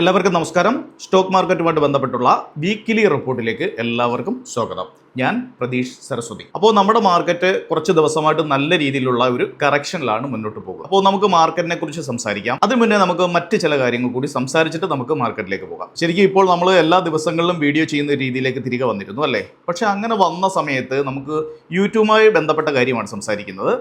എല്ലാവർക്കും നമസ്കാരം. സ്റ്റോക്ക് മാർക്കറ്റുമായിട്ട് ബന്ധപ്പെട്ടുള്ള വീക്കിലി റിപ്പോർട്ടിലേക്ക് എല്ലാവർക്കും സ്വാഗതം. ഞാൻ പ്രതീഷ് സരസ്വതി. അപ്പോൾ നമ്മുടെ മാർക്കറ്റ് കുറച്ച് ദിവസമായിട്ട് നല്ല രീതിയിലുള്ള ഒരു കറക്ഷനിലാണ് മുന്നോട്ട് പോകുക. അപ്പോൾ നമുക്ക് മാർക്കറ്റിനെ കുറിച്ച് സംസാരിക്കാം. അതിന് മുന്നേ നമുക്ക് മറ്റ് ചില കാര്യങ്ങൾ കൂടി സംസാരിച്ചിട്ട് നമുക്ക് മാർക്കറ്റിലേക്ക് പോകാം. ശരിക്കും ഇപ്പോൾ നമ്മൾ എല്ലാ ദിവസങ്ങളിലും വീഡിയോ ചെയ്യുന്ന രീതിയിലേക്ക് തിരികെ വന്നിരുന്നു അല്ലേ? പക്ഷെ അങ്ങനെ വന്ന സമയത്ത് നമുക്ക് യൂട്യൂബുമായി ബന്ധപ്പെട്ട കാര്യമാണ് സംസാരിക്കുന്നത്.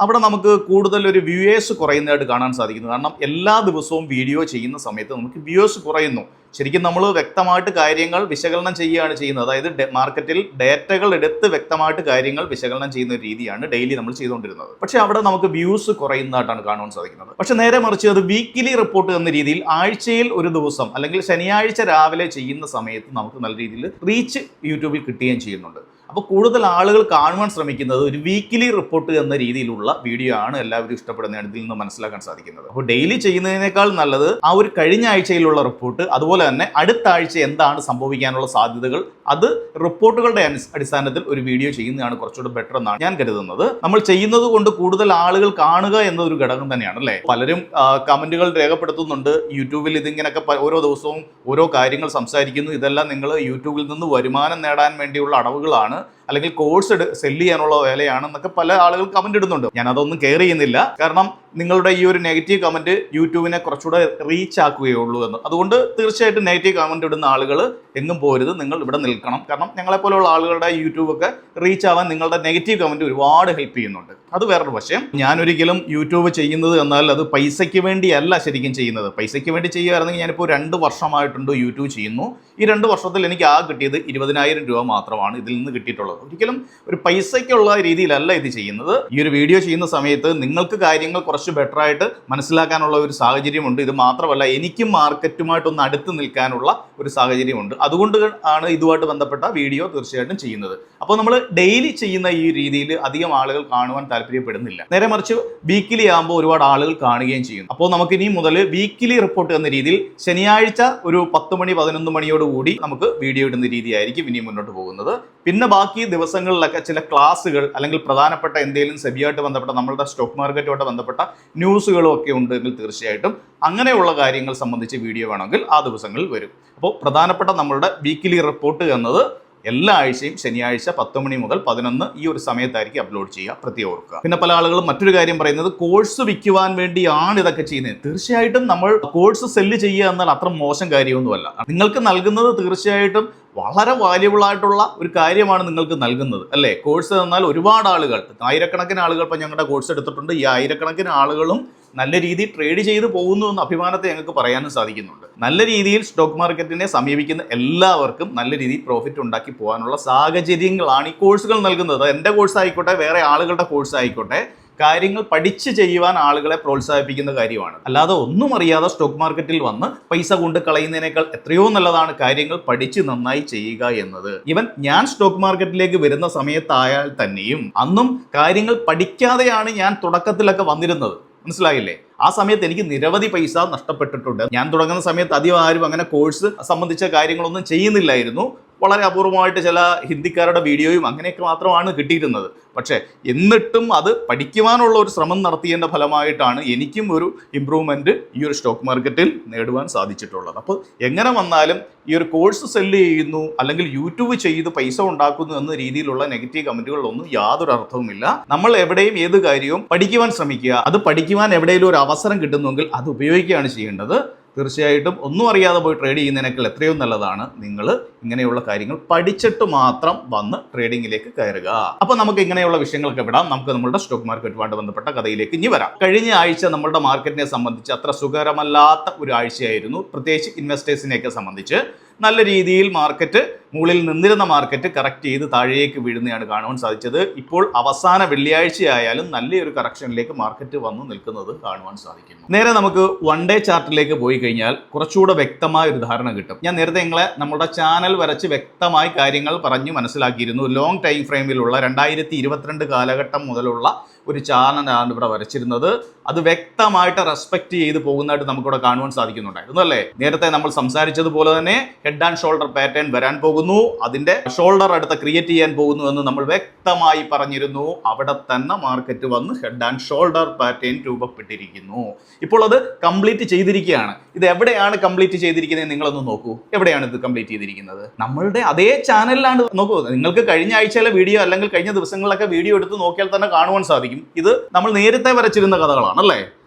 അവിടെ നമുക്ക് കൂടുതൽ ഒരു വ്യൂവേഴ്സ് കുറയുന്നതായിട്ട് കാണാൻ സാധിക്കുന്നു. കാരണം എല്ലാ ദിവസവും വീഡിയോ ചെയ്യുന്ന സമയത്ത് നമുക്ക് വ്യൂവേഴ്സ് കുറയുന്നു. ശരിക്കും നമ്മൾ വ്യക്തമായിട്ട് കാര്യങ്ങൾ വിശകലനം ചെയ്യുകയാണ് ചെയ്യുന്നത്. അതായത് മാർക്കറ്റിൽ ഡേറ്റകൾ എടുത്ത് വ്യക്തമായിട്ട് കാര്യങ്ങൾ വിശകലനം ചെയ്യുന്ന ഒരു രീതിയാണ് ഡെയിലി നമ്മൾ ചെയ്തുകൊണ്ടിരുന്നത്. പക്ഷേ അവിടെ നമുക്ക് വ്യൂസ് കുറയുന്നതായിട്ടാണ് കാണാൻ സാധിക്കുന്നത്. പക്ഷെ നേരെ മറിച്ച് അത് വീക്കിലി റിപ്പോർട്ട് എന്ന രീതിയിൽ ആഴ്ചയിൽ ഒരു ദിവസം അല്ലെങ്കിൽ ശനിയാഴ്ച രാവിലെ ചെയ്യുന്ന സമയത്ത് നമുക്ക് നല്ല രീതിയിൽ റീച്ച് യൂട്യൂബിൽ കിട്ടുകയും ചെയ്യുന്നുണ്ട്. അപ്പോൾ കൂടുതൽ ആളുകൾ കാണുവാൻ ശ്രമിക്കുന്നത് ഒരു വീക്കിലി റിപ്പോർട്ട് എന്ന രീതിയിലുള്ള വീഡിയോ ആണ് എല്ലാവരും ഇഷ്ടപ്പെടുന്നതാണ് ഇതിൽ നിന്ന് മനസ്സിലാക്കാൻ സാധിക്കുന്നത്. അപ്പോൾ ഡെയിലി ചെയ്യുന്നതിനേക്കാൾ നല്ലത് ആ ഒരു കഴിഞ്ഞ ആഴ്ചയിലുള്ള റിപ്പോർട്ട്, അതുപോലെ തന്നെ അടുത്ത ആഴ്ച എന്താണ് സംഭവിക്കാനുള്ള സാധ്യതകൾ, അത് റിപ്പോർട്ടുകളുടെ അടിസ്ഥാനത്തിൽ ഒരു വീഡിയോ ചെയ്യുന്നതാണ് കുറച്ചുകൂടെ ബെറ്റർ എന്നാണ് ഞാൻ കരുതുന്നത്. നമ്മൾ ചെയ്യുന്നത് കൊണ്ട് കൂടുതൽ ആളുകൾ കാണുക എന്നതൊരു ഘടകം തന്നെയാണ് അല്ലേ? പലരും കമന്റുകൾ രേഖപ്പെടുത്തുന്നുണ്ട്, യൂട്യൂബിൽ ഇതിങ്ങനെയൊക്കെ ഓരോ ദിവസവും ഓരോ കാര്യങ്ങൾ സംസാരിക്കുന്നു, ഇതെല്ലാം നിങ്ങൾ യൂട്യൂബിൽ നിന്ന് വരുമാനം നേടാൻ വേണ്ടിയുള്ള അടവുകളാണ്, അല്ലെങ്കിൽ കോഴ്സ് സെല്ല് ചെയ്യാനുള്ള വേലയാണെന്നൊക്കെ പല ആളുകൾ കമന്റ് ഇടുന്നുണ്ട്. ഞാൻ അതൊന്നും കെയർ ചെയ്യുന്നില്ല. കാരണം നിങ്ങളുടെ ഈ ഒരു നെഗറ്റീവ് കമന്റ് യൂട്യൂബിനെ കുറച്ചുകൂടെ റീച്ച് ആക്കുകയുള്ളൂ എന്ന്. അതുകൊണ്ട് തീർച്ചയായിട്ടും നെഗറ്റീവ് കമന്റ് ഇടുന്ന ആളുകൾ എങ്ങും പോരുത്, നിങ്ങൾ ഇവിടെ നിൽക്കണം. കാരണം ഞങ്ങളെപ്പോലുള്ള ആളുകളുടെ യൂട്യൂബൊക്കെ റീച്ച് ആവാൻ നിങ്ങളുടെ നെഗറ്റീവ് കമന്റ് ഒരുപാട് ഹെൽപ്പ് ചെയ്യുന്നുണ്ട്. അത് വേറൊരു വശം. ഞാനൊരിക്കലും യൂട്യൂബ് ചെയ്യുന്നത് എന്നാൽ അത് പൈസയ്ക്ക് വേണ്ടിയല്ല ശരിക്കും ചെയ്യുന്നത്. പൈസയ്ക്ക് വേണ്ടി ചെയ്യുകയായിരുന്നെങ്കിൽ ഞാനിപ്പോൾ 2 വർഷമായിട്ടുണ്ട് യൂട്യൂബ് ചെയ്യുന്നു. ഈ 2 വർഷത്തിൽ എനിക്ക് കിട്ടിയത് 20,000 രൂപ മാത്രമാണ് ഇതിൽ നിന്ന് കിട്ടിയിട്ടുള്ളത്. ഒരിക്കലും ഒരു പൈസയ്ക്കുള്ള രീതിയിലല്ല ഇത് ചെയ്യുന്നത്. ഈ ഒരു വീഡിയോ ചെയ്യുന്ന സമയത്ത് നിങ്ങൾക്ക് കാര്യങ്ങൾ കുറച്ച് ബെറ്റർ ആയിട്ട് മനസ്സിലാക്കാനുള്ള ഒരു സാഹചര്യമുണ്ട്. ഇത് മാത്രമല്ല, എനിക്കും മാർക്കറ്റുമായിട്ടൊന്ന് അടുത്ത് നിൽക്കാനുള്ള ഒരു സാഹചര്യമുണ്ട്. അതുകൊണ്ട് ആണ് ഇതുമായിട്ട് ബന്ധപ്പെട്ട വീഡിയോ തീർച്ചയായിട്ടും ചെയ്യുന്നത്. അപ്പോൾ നമ്മൾ ഡെയിലി ചെയ്യുന്ന ഈ രീതിയിൽ അധികം ആളുകൾ കാണുവാൻ താല്പര്യപ്പെടുന്നില്ല. നേരെ മറിച്ച് വീക്കിലി ആകുമ്പോൾ ഒരുപാട് ആളുകൾ കാണുകയും ചെയ്യുന്നു. അപ്പോൾ നമുക്ക് ഇനി മുതൽ വീക്കിലി റിപ്പോർട്ട് എന്ന രീതിയിൽ ശനിയാഴ്ച ഒരു 10 മണി 11 മണിയോടുകൂടി നമുക്ക് വീഡിയോ ഇടുന്ന രീതിയായിരിക്കും ഇനി മുന്നോട്ട് പോകുന്നത്. പിന്നെ ബാക്കി ദിവസങ്ങളിലൊക്കെ ചില ക്ലാസ്സുകൾ അല്ലെങ്കിൽ പ്രധാനപ്പെട്ട എന്തെങ്കിലും സെബിയായിട്ട് ബന്ധപ്പെട്ട നമ്മളുടെ സ്റ്റോക്ക് മാർക്കറ്റുമായിട്ട് ബന്ധപ്പെട്ട ന്യൂസുകളും ഒക്കെ ഉണ്ടെങ്കിൽ തീർച്ചയായിട്ടും അങ്ങനെയുള്ള കാര്യങ്ങൾ സംബന്ധിച്ച് വീഡിയോ വേണമെങ്കിൽ ആ ദിവസങ്ങളിൽ വരും. അപ്പോൾ പ്രധാനപ്പെട്ട നമ്മളുടെ വീക്കിലി റിപ്പോർട്ട് എന്നത് എല്ലാ ആഴ്ചയും ശനിയാഴ്ച 10 മണി മുതൽ 11 ഈ ഒരു സമയത്തായിരിക്കും അപ്ലോഡ് ചെയ്യുക, പ്രത്യേകം ഓർക്കുക. പിന്നെ പല ആളുകളും മറ്റൊരു കാര്യം പറയുന്നത് കോഴ്സ് വിൽക്കുവാൻ വേണ്ടിയാണ് ഇതൊക്കെ ചെയ്യുന്നത്. തീർച്ചയായിട്ടും നമ്മൾ കോഴ്സ് സെല്ല് ചെയ്യുക എന്നാൽ അത്ര മോശം കാര്യമൊന്നുമല്ല. നിങ്ങൾക്ക് നൽകുന്നത് തീർച്ചയായിട്ടും വളരെ വാല്യുബിൾ ആയിട്ടുള്ള ഒരു കാര്യമാണ് നിങ്ങൾക്ക് നൽകുന്നത് അല്ലേ? കോഴ്സ് എന്നാൽ ഒരുപാട് ആളുകൾ, ആയിരക്കണക്കിന് ആളുകൾ ഇപ്പം ഞങ്ങളുടെ കോഴ്സ് എടുത്തിട്ടുണ്ട്. ഈ ആയിരക്കണക്കിന് ആളുകളും നല്ല രീതിയിൽ ട്രേഡ് ചെയ്ത് പോകുന്നു എന്ന അഭിമാനത്തെ ഞങ്ങൾക്ക് പറയാനും സാധിക്കുന്നുണ്ട്. നല്ല രീതിയിൽ സ്റ്റോക്ക് മാർക്കറ്റിനെ സമീപിക്കുന്ന എല്ലാവർക്കും നല്ല രീതിയിൽ പ്രോഫിറ്റ് ഉണ്ടാക്കി പോകാനുള്ള സാഹചര്യങ്ങളാണ് ഈ കോഴ്സുകൾ നൽകുന്നത്. എൻ്റെ കോഴ്സ് ആയിക്കോട്ടെ, വേറെ ആളുകളുടെ കോഴ്സ് ആയിക്കോട്ടെ, കാര്യങ്ങൾ പഠിച്ച് ചെയ്യുവാൻ ആളുകളെ പ്രോത്സാഹിപ്പിക്കുന്ന കാര്യമാണ്. അല്ലാതെ ഒന്നും അറിയാതെ സ്റ്റോക്ക് മാർക്കറ്റിൽ വന്ന് പൈസ കൊണ്ട് കളയുന്നതിനേക്കാൾ എത്രയോ നല്ലതാണ് കാര്യങ്ങൾ പഠിച്ച് നന്നായി ചെയ്യുക എന്നത്. ഈവൻ ഞാൻ സ്റ്റോക്ക് മാർക്കറ്റിലേക്ക് വരുന്ന സമയത്തായാൽ തന്നെയും അന്നും കാര്യങ്ങൾ പഠിക്കാതെയാണ് ഞാൻ തുടക്കത്തിലൊക്കെ വന്നിരുന്നത്. മനസ്സിലായില്ലേ? ആ സമയത്ത് എനിക്ക് നിരവധി പൈസ നഷ്ടപ്പെട്ടിട്ടുണ്ട്. ഞാൻ തുടങ്ങുന്ന സമയത്ത് അധികം ആരും അങ്ങനെ കോഴ്സ് സംബന്ധിച്ച കാര്യങ്ങളൊന്നും ചെയ്യുന്നില്ലായിരുന്നു. വളരെ അപൂർവമായിട്ട് ചില ഹിന്ദിക്കാരുടെ വീഡിയോയും അങ്ങനെയൊക്കെ മാത്രമാണ് കിട്ടിയിരുന്നത്. പക്ഷേ എന്നിട്ടും അത് പഠിക്കുവാനുള്ള ഒരു ശ്രമം നടത്തിയതിൻ്റെ ഫലമായിട്ടാണ് എനിക്കും ഒരു ഇമ്പ്രൂവ്മെൻറ്റ് ഈ ഒരു സ്റ്റോക്ക് മാർക്കറ്റിൽ നേടുവാൻ സാധിച്ചിട്ടുള്ളത്. അപ്പോൾ എങ്ങനെ വന്നാലും ഈ ഒരു കോഴ്സ് സെല്ല് ചെയ്യുന്നു അല്ലെങ്കിൽ യൂട്യൂബ് ചെയ്ത് പൈസ ഉണ്ടാക്കുന്നു എന്ന രീതിയിലുള്ള നെഗറ്റീവ് കമൻറ്റുകളിലൊന്നും യാതൊരു അർത്ഥവുമില്ല. നമ്മൾ എവിടെയും ഏത് കാര്യവും പഠിക്കുവാൻ ശ്രമിക്കുക. അത് പഠിക്കുവാൻ എവിടെയെങ്കിലും ഒരു അവസരം കിട്ടുന്നുവെങ്കിൽ അത് ഉപയോഗിക്കുകയാണ് ചെയ്യേണ്ടത്. തീർച്ചയായിട്ടും ഒന്നും അറിയാതെ പോയി ട്രേഡ് ചെയ്യുന്നതിനേക്കാൾ എത്രയോ നല്ലതാണ് നിങ്ങൾ ഇങ്ങനെയുള്ള കാര്യങ്ങൾ പഠിച്ചിട്ട് മാത്രം വന്ന് ട്രേഡിങ്ങിലേക്ക് കയറുക. അപ്പോൾ നമുക്ക് ഇങ്ങനെയുള്ള വിഷയങ്ങളൊക്കെ വിടാം. നമുക്ക് നമ്മുടെ സ്റ്റോക്ക് മാർക്കറ്റുമായിട്ട് ബന്ധപ്പെട്ട കഥയിലേക്ക് ഇനി വരാം. കഴിഞ്ഞ ആഴ്ച നമ്മുടെ മാർക്കറ്റിനെ സംബന്ധിച്ച് അത്ര സുഖകരമല്ലാത്ത ഒരു ആഴ്ചയായിരുന്നു. പ്രത്യേകിച്ച് ഇൻവെസ്റ്റേഴ്സിനെയൊക്കെ സംബന്ധിച്ച് നല്ല രീതിയിൽ മാർക്കറ്റ് മുകളിൽ നിന്നിരുന്ന മാർക്കറ്റ് കറക്റ്റ് ചെയ്ത് താഴേക്ക് വീഴുന്നതാണ് കാണുവാൻ സാധിച്ചത്. ഇപ്പോൾ അവസാന വെള്ളിയാഴ്ച ആയാലും നല്ലൊരു കറക്ഷനിലേക്ക് മാർക്കറ്റ് വന്നു നിൽക്കുന്നത് കാണുവാൻ സാധിക്കുന്നു. നേരെ നമുക്ക് 1 ഡേ ചാർട്ടിലേക്ക് പോയി കഴിഞ്ഞാൽ കുറച്ചുകൂടെ വ്യക്തമായ ഒരു ധാരണ കിട്ടും. ഞാൻ നേരത്തെ നമ്മുടെ ചാനൽ വരച്ച് വ്യക്തമായി കാര്യങ്ങൾ പറഞ്ഞു മനസ്സിലാക്കിയിരുന്നു. ലോങ് ടൈം ഫ്രെയിമിലുള്ള 2022 കാലഘട്ടം മുതലുള്ള ഒരു ചാനലാണ് ഇവിടെ വരച്ചിരുന്നത്. അത് വ്യക്തമായിട്ട് റെസ്പെക്ട് ചെയ്ത് പോകുന്നതായിട്ട് നമുക്കിവിടെ കാണുവാൻ സാധിക്കുന്നുണ്ടായിരുന്നു അല്ലേ. നേരത്തെ നമ്മൾ സംസാരിച്ചതുപോലെ തന്നെ ഹെഡ് ആൻഡ് ഷോൾഡർ പാറ്റേൺ വരാൻ പോകുന്നു, അതിന്റെ ഷോൾഡർ അടുത്ത് ക്രിയേറ്റ് ചെയ്യാൻ പോകുന്നു എന്ന് നമ്മൾ വ്യക്തമായി പറഞ്ഞിരുന്നു. അവിടെ തന്നെ മാർക്കറ്റ് വന്ന് ഹെഡ് ആൻഡ് ഷോൾഡർ പാറ്റേൺ രൂപപ്പെട്ടിരിക്കുന്നു. ഇപ്പോൾ അത് കംപ്ലീറ്റ് ചെയ്തിരിക്കുകയാണ്. ഇത് എവിടെയാണ് കംപ്ലീറ്റ് ചെയ്തിരിക്കുന്നത് നിങ്ങളൊന്ന് നോക്കൂ. എവിടെയാണ് ഇത് കംപ്ലീറ്റ് ചെയ്തിരിക്കുന്നത്? നമ്മളുടെ അതേ ചാനലിലാണ്. നോക്കൂ, നിങ്ങൾക്ക് കഴിഞ്ഞ ആഴ്ചയിലെ വീഡിയോ അല്ലെങ്കിൽ കഴിഞ്ഞ ദിവസങ്ങളിലൊക്കെ വീഡിയോ എടുത്ത് നോക്കിയാൽ തന്നെ കാണുവാൻ സാധിക്കും. ഇത് നമ്മൾ നേരത്തെ വരച്ചിരുന്ന കഥകളാണ് അല്ലേ.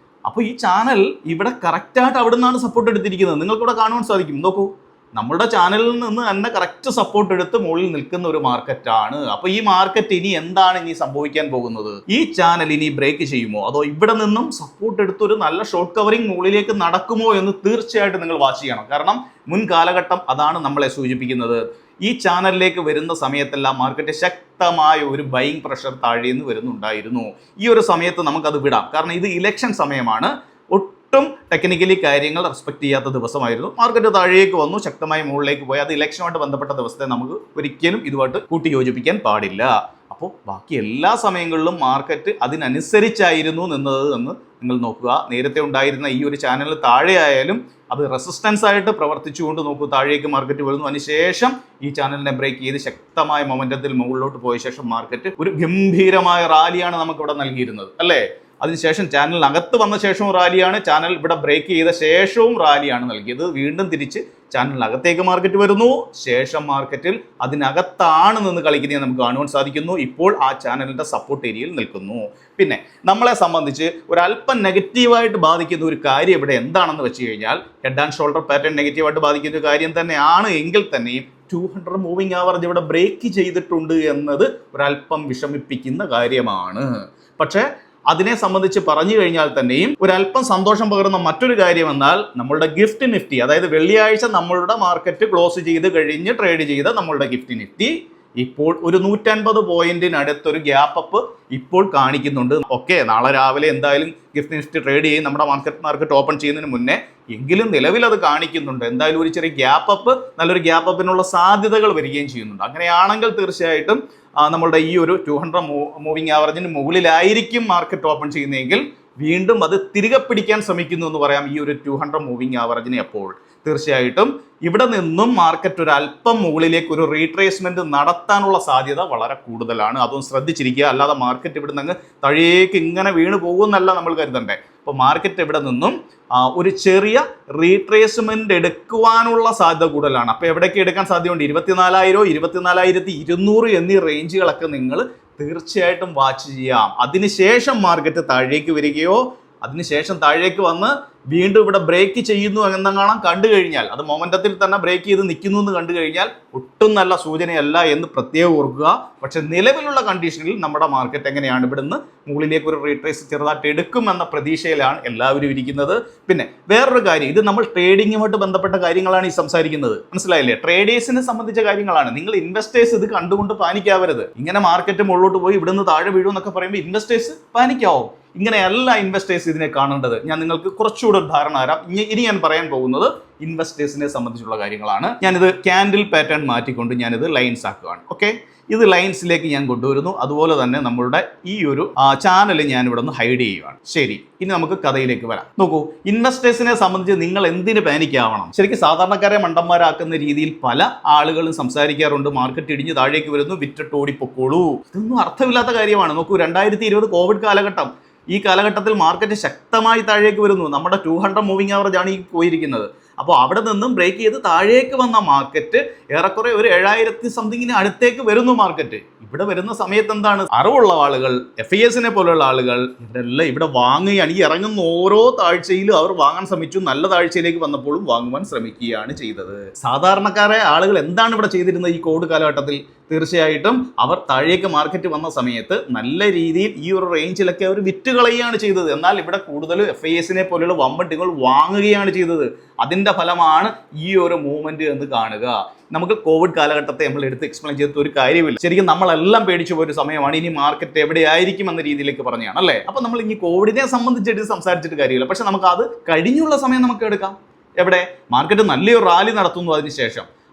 അപ്പോൾ ഈ ചാനൽ ഇവിടെ കറക്റ്റായിട്ട് അവിടെ നിന്നാണ് സപ്പോർട്ട് എടുത്തിരിക്കുന്നത്. നിങ്ങൾക്കിവിടെ കാണുവാൻ സാധിക്കും. നോക്കൂ, നമ്മളുടെ ചാനലിൽ നിന്ന് തന്നെ കറക്റ്റ് സപ്പോർട്ട് എടുത്ത് മുകളിൽ നിൽക്കുന്ന ഒരു മാർക്കറ്റാണ്. അപ്പോൾ ഈ മാർക്കറ്റ് ഇനി എന്താണ് ഇനി സംഭവിക്കാൻ പോകുന്നത്? ഈ ചാനൽ ഇനി ബ്രേക്ക് ചെയ്യുമോ, അതോ ഇവിടെ നിന്നും സപ്പോർട്ട് എടുത്ത് ഒരു നല്ല ഷോർട്ട് കവറിംഗ് മുകളിലേക്ക് നടക്കുമോ എന്ന് തീർച്ചയായിട്ടും നിങ്ങൾ വാച്ച് ചെയ്യണം. കാരണം മുൻ കാലഘട്ടം അതാണ് നമ്മളെ സൂചിപ്പിക്കുന്നത്. ഈ ചാനലിലേക്ക് വരുന്ന സമയത്തെല്ലാം മാർക്കറ്റ് ശക്തമായ ഒരു ബൈയിങ് പ്രഷർ താഴേന്ന് വരുന്നുണ്ടായിരുന്നു. ഈ ഒരു സമയത്ത് നമുക്കത് വിടാം. കാരണം ഇത് ഇലക്ഷൻ സമയമാണ്. ഒട്ടും ടെക്നിക്കലി കാര്യങ്ങൾ റെസ്പെക്ട് ചെയ്യാത്ത ദിവസമായിരുന്നു. മാർക്കറ്റ് താഴേക്ക് വന്നു, ശക്തമായി മുകളിലേക്ക് പോയി. അത് ഇലക്ഷനുമായിട്ട് ബന്ധപ്പെട്ട ദിവസത്തെ നമുക്ക് ഒരിക്കലും ഇതുമായിട്ട് കൂട്ടിയോജിപ്പിക്കാൻ പാടില്ല. അപ്പോൾ ബാക്കി എല്ലാ സമയങ്ങളിലും മാർക്കറ്റ് അതിനനുസരിച്ചായിരുന്നു നിന്നത് എന്ന് നിങ്ങൾ നോക്കുക. നേരത്തെ ഉണ്ടായിരുന്ന ഈ ഒരു ചാനൽ താഴെ ആയാലും അത് റെസിസ്റ്റൻസ് ആയിട്ട് പ്രവർത്തിച്ചുകൊണ്ട് നോക്കൂ. താഴേക്ക് മാർക്കറ്റ് വരുന്നു, അതിനുശേഷം ഈ ചാനലിനെ ബ്രേക്ക് ചെയ്ത് ശക്തമായ മൊമെന്റത്തിൽ മുകളിലോട്ട് പോയ ശേഷം മാർക്കറ്റ് ഒരു ഗംഭീരമായ റാലിയാണ് നമുക്കിവിടെ നൽകിയിരുന്നത് അല്ലേ. അതിനുശേഷം ചാനലിനകത്ത് വന്ന ശേഷവും റാലിയാണ്, ചാനൽ ഇവിടെ ബ്രേക്ക് ചെയ്ത ശേഷവും റാലിയാണ് നൽകിയത്. വീണ്ടും തിരിച്ച് ചാനലിനകത്തേക്ക് മാർക്കറ്റ് വരുന്നു, ശേഷം മാർക്കറ്റിൽ അതിനകത്താണ് നിന്ന് കളിക്കുന്നത് നമുക്ക് കാണുവാൻ സാധിക്കുന്നു. ഇപ്പോൾ ആ ചാനലിൻ്റെ സപ്പോർട്ട് ഏരിയയിൽ നിൽക്കുന്നു. പിന്നെ നമ്മളെ സംബന്ധിച്ച് ഒരല്പം നെഗറ്റീവായിട്ട് ബാധിക്കുന്ന ഒരു കാര്യം ഇവിടെ എന്താണെന്ന് വെച്ച് കഴിഞ്ഞാൽ, ഹെഡ് ആൻഡ് ഷോൾഡർ പാറ്റേൺ നെഗറ്റീവായിട്ട് ബാധിക്കുന്ന ഒരു കാര്യം തന്നെയാണ് എങ്കിൽ തന്നെയും 200 മൂവിങ് ആവറേജ് ഇവിടെ ബ്രേക്ക് ചെയ്തിട്ടുണ്ട് എന്നത് ഒരല്പം വിഷമിപ്പിക്കുന്ന കാര്യമാണ്. പക്ഷേ അതിനെ സംബന്ധിച്ച് പറഞ്ഞു കഴിഞ്ഞാൽ തന്നെയും ഒരല്പം സന്തോഷം പകരുന്ന മറ്റൊരു കാര്യം എന്നാൽ, നമ്മളുടെ ഗിഫ്റ്റ് നിഫ്റ്റി, അതായത് വെള്ളിയാഴ്ച നമ്മളുടെ മാർക്കറ്റ് ക്ലോസ് ചെയ്ത് കഴിഞ്ഞ് ട്രേഡ് ചെയ്ത നമ്മളുടെ ഗിഫ്റ്റ് നിഫ്റ്റി ഇപ്പോൾ ഒരു 150 പോയിന്റിനടുത്തൊരു ഗ്യാപ്പ് അപ്പ് ഇപ്പോൾ കാണിക്കുന്നുണ്ട്. ഓക്കെ, നാളെ രാവിലെ എന്തായാലും ഗിഫ്റ്റ് നിഫ്റ്റി ട്രേഡ് ചെയ്യും നമ്മുടെ മാർക്കറ്റ് ഓപ്പൺ ചെയ്യുന്നതിന് മുന്നേ. എങ്കിലും നിലവിൽ അത് കാണിക്കുന്നുണ്ട്. എന്തായാലും ഒരു ചെറിയ ഗ്യാപ്പ് അപ്പ്, നല്ലൊരു ഗ്യാപ്പ് അപ്പിനുള്ള സാധ്യതകൾ വരികയും ചെയ്യുന്നുണ്ട്. അങ്ങനെയാണെങ്കിൽ തീർച്ചയായിട്ടും നമ്മളുടെ ഈ ഒരു 200 മൂവിങ് ആവറേജിന് മുകളിലായിരിക്കും മാർക്കറ്റ് ഓപ്പൺ ചെയ്യുന്നതെങ്കിൽ വീണ്ടും അത് തിരികെ പിടിക്കാൻ ശ്രമിക്കുന്നു എന്ന് പറയാം ഈ ഒരു 200 മൂവിങ് ആവറേജിനെ. അപ്പോൾ തീർച്ചയായിട്ടും ഇവിടെ നിന്നും മാർക്കറ്റ് ഒരു അല്പം മുകളിലേക്ക് ഒരു റീട്രേസ്മെന്റ് നടത്താനുള്ള സാധ്യത വളരെ കൂടുതലാണ്. അതും ശ്രദ്ധിച്ചിരിക്കുക. അല്ലാതെ മാർക്കറ്റ് ഇവിടെ നിന്ന് താഴേക്ക് ഇങ്ങനെ വീണ് പോകുമെന്നല്ല നമ്മൾ കരുതണ്ടേ. അപ്പോൾ മാർക്കറ്റ് ഇവിടെ നിന്നും ഒരു ചെറിയ റീട്രേസ്മെന്റ് എടുക്കുവാനുള്ള സാധ്യത കൂടുതലാണ്. അപ്പോൾ എവിടേക്ക് എടുക്കാൻ സാധ്യതയുണ്ട്? 24,000, 24,200 എന്നീ റേഞ്ചുകളൊക്കെ നിങ്ങൾ തീർച്ചയായിട്ടും വാച്ച് ചെയ്യാം. അതിനുശേഷം മാർക്കറ്റ് താഴേക്ക് വരികയോ അതിനുശേഷം താഴേക്ക് വന്ന് വീണ്ടും ഇവിടെ ബ്രേക്ക് ചെയ്യുന്നു എന്നെങ്ങാണം കണ്ടു കഴിഞ്ഞാൽ, അത് മൊമെന്റത്തിൽ തന്നെ ബ്രേക്ക് ചെയ്ത് നിൽക്കുന്നു എന്ന് കണ്ടു കഴിഞ്ഞാൽ ഒട്ടും നല്ല സൂചനയല്ല എന്ന് പ്രത്യേകം ഓർക്കുക. പക്ഷെ നിലവിലുള്ള കണ്ടീഷനിൽ നമ്മുടെ മാർക്കറ്റ് എങ്ങനെയാണ്? ഇവിടുന്ന് മുകളിലേക്ക് ഒരു റീട്രേസ് ചെറുതായിട്ട് എടുക്കുമെന്ന പ്രതീക്ഷയിലാണ് എല്ലാവരും ഇരിക്കുന്നത്. പിന്നെ വേറൊരു കാര്യം, ഇത് നമ്മൾ ട്രേഡിങ്ങുമായിട്ട് ബന്ധപ്പെട്ട കാര്യങ്ങളാണ് ഈ സംസാരിക്കുന്നത്, മനസ്സിലായില്ലേ? ട്രേഡേഴ്സിനെ സംബന്ധിച്ച കാര്യങ്ങളാണ്. നിങ്ങൾ ഇൻവെസ്റ്റേഴ്സ് ഇത് കണ്ടുകൊണ്ട് പാനിക്കാവരുത്. ഇങ്ങനെ മാർക്കറ്റ് മുകളിലോട്ട് പോയി ഇവിടുന്ന് താഴെ വീഴും എന്നൊക്കെ പറയുമ്പോൾ ഇൻവെസ്റ്റേഴ്സ് പാനിക്കാവും. ഇങ്ങനെയല്ല ഇൻവെസ്റ്റേഴ്സ് ഇതിനെ കാണേണ്ടത്. ഞാൻ നിങ്ങൾക്ക് കുറച്ചുകൂടെ ധാരണ തരാം. ഇനി ഞാൻ പറയാൻ പോകുന്നത് ഇൻവെസ്റ്റേഴ്സിനെ സംബന്ധിച്ചുള്ള കാര്യങ്ങളാണ്. ഞാനിത് ക്യാൻഡിൽ പാറ്റേൺ മാറ്റിക്കൊണ്ട് ഞാനിത് ലൈൻസ് ആക്കുകയാണ്. ഓക്കെ, ഇത് ലൈൻസിലേക്ക് ഞാൻ കൊണ്ടുവരുന്നു. അതുപോലെ തന്നെ നമ്മളുടെ ഈ ഒരു ചാനൽ ഞാൻ ഇവിടെ നിന്ന് ഹൈഡ് ചെയ്യുകയാണ്. ശരി, ഇനി നമുക്ക് കഥയിലേക്ക് വരാം. നോക്കൂ, ഇൻവെസ്റ്റേഴ്സിനെ സംബന്ധിച്ച് നിങ്ങൾ എന്തിന് പാനിക് ആവണം? ശരിക്കും സാധാരണക്കാരെ മണ്ടന്മാരാക്കുന്ന രീതിയിൽ പല ആളുകളും സംസാരിക്കാറുണ്ട്. മാർക്കറ്റ് ഇടിഞ്ഞ് താഴേക്ക് വരുന്നു, വിറ്റിട്ട് ഓടിപ്പൊക്കോളൂ. ഇതൊന്നും അർത്ഥമില്ലാത്ത കാര്യമാണ്. നോക്കൂ, 2020 കോവിഡ് കാലഘട്ടം, ഈ കാലഘട്ടത്തിൽ മാർക്കറ്റ് ശക്തമായി താഴേക്ക് വരുന്നു. നമ്മുടെ 200 മൂവിങ് ആവറേജ് ആണ് ഈ പോയിരിക്കുന്നത്. അപ്പോൾ അവിടെ നിന്നും ബ്രേക്ക് ചെയ്ത് താഴേക്ക് വന്ന മാർക്കറ്റ് ഏറെക്കുറെ ഒരു 7,000 സംതിങ്ങിന് അടുത്തേക്ക് വരുന്നു മാർക്കറ്റ്. ഇവിടെ വരുന്ന സമയത്ത് എന്താണ്? അറിവുള്ള ആളുകൾ, FISനെ പോലുള്ള ആളുകൾ ഇവരെല്ലാം ഇവിടെ വാങ്ങുകയാണ്. ഈ ഇറങ്ങുന്ന ഓരോ താഴ്ചയിലും അവർ വാങ്ങാൻ ശ്രമിച്ചു. നല്ല താഴ്ചയിലേക്ക് വന്നപ്പോഴും വാങ്ങുവാൻ ശ്രമിക്കുകയാണ് ചെയ്തത്. സാധാരണക്കാരെ ആളുകൾ എന്താണ് ഇവിടെ ചെയ്തിരുന്നത് ഈ കോവിഡ് കാലഘട്ടത്തിൽ? തീർച്ചയായിട്ടും അവർ താഴേക്ക് മാർക്കറ്റ് വന്ന സമയത്ത് നല്ല രീതിയിൽ ഈ ഒരു റേഞ്ചിലൊക്കെ അവർ വിറ്റ് കളയുകയാണ് ചെയ്തത്. എന്നാൽ ഇവിടെ കൂടുതൽ FISനെ പോലെയുള്ള വമ്പട്ടികൾ വാങ്ങുകയാണ് ചെയ്തത്. അതിൻ്റെ ഫലമാണ് ഈ ഒരു മൂവ്മെന്റ് എന്ന് കാണുക. നമുക്ക് കോവിഡ് കാലഘട്ടത്തെ നമ്മൾ എടുത്ത് എക്സ്പ്ലെയിൻ ചെയ്തിട്ട് ഒരു കാര്യമില്ല. ശരിക്കും നമ്മളെല്ലാം പേടിച്ചു പോയൊരു സമയമാണ്. ഇനി മാർക്കറ്റ് എവിടെയായിരിക്കും എന്ന രീതിയിലേക്ക് പറഞ്ഞാണ് അല്ലേ. അപ്പോൾ നമ്മൾ ഇനി കോവിഡിനെ സംബന്ധിച്ചിട്ട് സംസാരിച്ചിട്ട് കാര്യമില്ല. പക്ഷെ നമുക്ക് അത് കഴിഞ്ഞുള്ള സമയം നമുക്ക് എടുക്കാം. എവിടെ? മാർക്കറ്റ് നല്ലൊരു റാലി നടത്തുന്നു.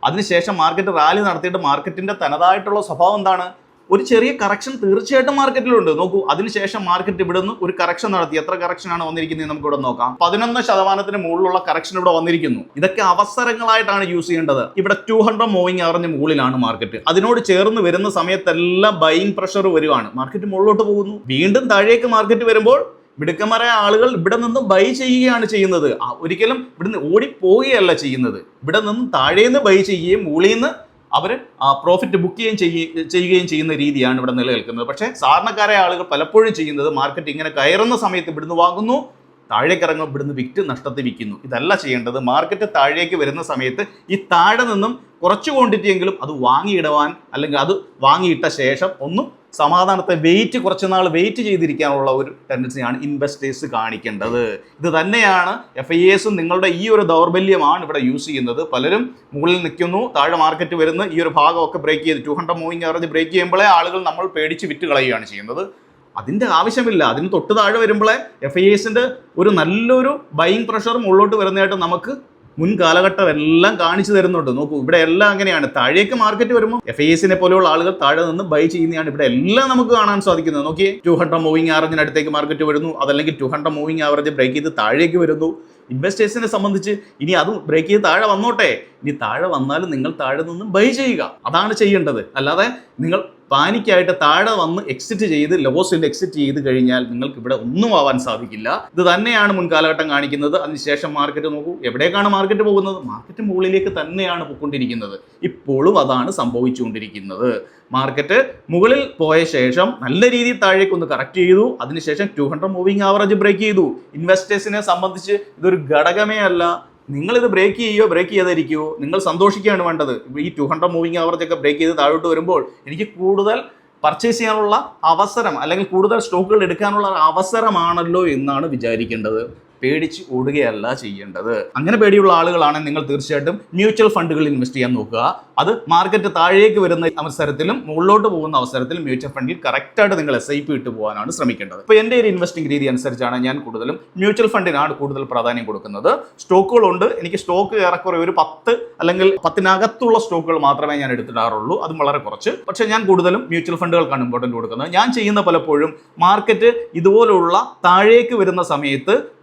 അതിനുശേഷം മാർക്കറ്റ് റാലി നടത്തിയിട്ട് മാർക്കറ്റിന്റെ തനതായിട്ടുള്ള സ്വഭാവം എന്താണ്? ഒരു ചെറിയ കറക്ഷൻ തീർച്ചയായിട്ടും മാർക്കറ്റിലുണ്ട്. നോക്കൂ, അതിനുശേഷം മാർക്കറ്റ് ഇവിടെ നിന്ന് ഒരു കറക്ഷൻ നടത്തി. എത്ര കറക്ഷനാണ് വന്നിരിക്കുന്നത് നമുക്ക് ഇവിടെ നോക്കാം. 11% മുകളിലുള്ള കറക്ഷൻ ഇവിടെ വന്നിരിക്കുന്നു. ഇതൊക്കെ അവസരങ്ങളായിട്ടാണ് യൂസ് ചെയ്യേണ്ടത്. ഇവിടെ 200 മൂവിംഗ് ആവറേജ് മുകളിലാണ് മാർക്കറ്റ്. അതിനോട് ചേർന്ന് വരുന്ന സമയത്തെല്ലാം ബൈയിങ് പ്രഷർ വരുവാണ്. മാർക്കറ്റ് മുകളിലോട്ട് പോകുന്നു. വീണ്ടും താഴേക്ക് മാർക്കറ്റ് വരുമ്പോൾ മിടുക്കന്മാരായ ആളുകൾ ഇവിടെ നിന്നും ബൈ ചെയ്യുകയാണ് ചെയ്യുന്നത്. ഒരിക്കലും ഇവിടുന്ന് ഓടിപ്പോവുകയല്ല ചെയ്യുന്നത്. ഇവിടെ നിന്നും താഴേന്ന് ബൈ ചെയ്യുകയും മുകളിൽ നിന്ന് അവർ പ്രോഫിറ്റ് ബുക്ക് ചെയ്യുകയും ചെയ്യുന്ന രീതിയാണ് ഇവിടെ നിലനിൽക്കുന്നത്. പക്ഷേ സാധാരണക്കാരായ ആളുകൾ പലപ്പോഴും ചെയ്യുന്നത് മാർക്കറ്റ് ഇങ്ങനെ കയറുന്ന സമയത്ത് ഇവിടുന്ന് വാങ്ങുന്നു, താഴേക്ക് ഇറങ്ങും, ഇവിടുന്ന് വിറ്റ് നഷ്ടത്തിൽ വിൽക്കുന്നു. ഇതല്ല ചെയ്യേണ്ടത്. മാർക്കറ്റ് താഴേക്ക് വരുന്ന സമയത്ത് ഈ താഴെ നിന്നും കുറച്ച് ക്വാണ്ടിറ്റി എങ്കിലും അത് വാങ്ങിയിടുവാൻ, അല്ലെങ്കിൽ അത് വാങ്ങിയിട്ട ശേഷം ഒന്ന് സമാധാനത്തെ കുറച്ച് നാൾ വെയിറ്റ് ചെയ്തിരിക്കാനുള്ള ഒരു ടെൻഡൻസിയാണ് ഇൻവെസ്റ്റേഴ്സ് കാണിക്കേണ്ടത്. ഇത് തന്നെയാണ് FIAസും നിങ്ങളുടെ ഈ ഒരു ദൗർബല്യമാണ് ഇവിടെ യൂസ് ചെയ്യുന്നത്. പലരും മുകളിൽ നിൽക്കുന്നു, താഴെ മാർക്കറ്റ് വരുന്ന ഈ ഒരു ഭാഗമൊക്കെ ബ്രേക്ക് ചെയ്ത് 200 മൂവിംഗ് ആവറേജ് ബ്രേക്ക് ചെയ്യുമ്പോഴേ ആളുകൾ നമ്മൾ പേടിച്ച് വിറ്റ് കളയുകയാണ് ചെയ്യുന്നത്. അതിൻ്റെ ആവശ്യമില്ല. അതിന് തൊട്ട് താഴെ വരുമ്പോഴേ FIAസിൻ്റെ ഒരു നല്ലൊരു ബൈയിങ് പ്രഷർ മുകളിലോട്ട് വരുന്നതായിട്ട് നമുക്ക് മുൻ കാലഘട്ടം എല്ലാം കാണിച്ചു തരുന്നുണ്ട്. നോക്കൂ, ഇവിടെ എല്ലാം അങ്ങനെയാണ്. താഴേക്ക് മാർക്കറ്റ് വരുമ്പോൾ FIAസിനെ പോലെയുള്ള ആളുകൾ താഴെ നിന്ന് ബൈ ചെയ്യുന്നതാണ് ഇവിടെ എല്ലാം നമുക്ക് കാണാൻ സാധിക്കുന്നത്. നോക്കിയേ, 200 മൂവിംഗ് ആവറേജിന് അടുത്തേക്ക് മാർക്കറ്റ് വരുന്നു, അതല്ലെങ്കിൽ 200 മൂവിംഗ് ആവറേജ് ബ്രേക്ക് ചെയ്ത് താഴേക്ക് വരുന്നു. ഇൻവെസ്റ്റേഴ്സിനെ സംബന്ധിച്ച് ഇനി അത് ബ്രേക്ക് ചെയ്ത് താഴെ വന്നോട്ടെ, ഇനി താഴെ വന്നാലും നിങ്ങൾ താഴെ നിന്നും ബൈ ചെയ്യുക. അതാണ് ചെയ്യേണ്ടത്. അല്ലാതെ നിങ്ങൾ പാനിക്കായിട്ട് താഴെ വന്ന് എക്സിറ്റ് ചെയ്ത് ലോസിൽ എക്സിറ്റ് ചെയ്ത് കഴിഞ്ഞാൽ നിങ്ങൾക്ക് ഇവിടെ ഒന്നും ആവാൻ സാധിക്കില്ല. ഇത് തന്നെയാണ് മുൻകാലഘട്ടം കാണിക്കുന്നത്. അതിനുശേഷം മാർക്കറ്റ് നോക്കൂ, എവിടേക്കാണ് മാർക്കറ്റ് പോകുന്നത്? മാർക്കറ്റ് മുകളിലേക്ക് തന്നെയാണ് പോയിക്കൊണ്ടിരിക്കുന്നത്. ഇപ്പോഴും അതാണ് സംഭവിച്ചുകൊണ്ടിരിക്കുന്നത്. മാർക്കറ്റ് മുകളിൽ പോയ ശേഷം നല്ല രീതിയിൽ താഴേക്ക് ഒന്ന് കറക്റ്റ് ചെയ്തു. അതിനുശേഷം 200 മൂവിംഗ് ആവറേജ് ബ്രേക്ക് ചെയ്തു. ഇൻവെസ്റ്റേഴ്സിനെ സംബന്ധിച്ച് ഇതൊരു ഘടകമേ അല്ല. നിങ്ങളിത് ബ്രേക്ക് ചെയ്യുകയോ ബ്രേക്ക് ചെയ്യാതിരിക്കുമോ, നിങ്ങൾ സന്തോഷിക്കുകയാണ് വേണ്ടത്. ഈ 200 മൂവിംഗ് ആവറേജ് ഒക്കെ ബ്രേക്ക് ചെയ്ത് താഴോട്ട് വരുമ്പോൾ എനിക്ക് കൂടുതൽ പർച്ചേസ് ചെയ്യാനുള്ള അവസരം, അല്ലെങ്കിൽ കൂടുതൽ സ്റ്റോക്കുകൾ എടുക്കാനുള്ള അവസരമാണല്ലോ എന്നാണ് വിചാരിക്കേണ്ടത്. പേടിച്ച് ഓടുകയല്ല ചെയ്യേണ്ടത്. അങ്ങനെ പേടിയുള്ള ആളുകളാണ് നിങ്ങൾ തീർച്ചയായിട്ടും മ്യൂച്വൽ ഫണ്ടുകളിൽ ഇൻവെസ്റ്റ് ചെയ്യാൻ നോക്കുക. അത് മാർക്കറ്റ് താഴേക്ക് വരുന്ന അവസരത്തിലും മുകളിലോട്ട് പോകുന്ന അവസരത്തിലും മ്യൂച്വൽ ഫണ്ടിൽ കറക്റ്റായിട്ട് നിങ്ങൾ SIP ഇട്ട് പോകാനാണ് ശ്രമിക്കേണ്ടത്. ഇപ്പോൾ എൻ്റെ ഒരു ഇൻവെസ്റ്റിംഗ് രീതി അനുസരിച്ചാണ് ഞാൻ കൂടുതലും മ്യൂച്വൽ ഫണ്ടിനാണ് കൂടുതൽ പ്രാധാന്യം കൊടുക്കുന്നത്. സ്റ്റോക്കുകളുണ്ട്, എനിക്ക് സ്റ്റോക്ക് ഏറെക്കുറെ ഒരു 10 അല്ലെങ്കിൽ 10-നകത്തുള്ള സ്റ്റോക്കുകൾ മാത്രമേ ഞാൻ എടുത്തിടാറുള്ളൂ. അതും വളരെ കുറച്ച്. പക്ഷേ ഞാൻ കൂടുതലും മ്യൂച്വൽ ഫണ്ടുകൾക്കാണ് ഇമ്പോർട്ടൻറ്റ് കൊടുക്കുന്നത്. ഞാൻ ചെയ്യുന്ന പലപ്പോഴും മാർക്കറ്റ് ഇതുപോലുള്ള താഴേക്ക് വരുന്ന സമയത്ത്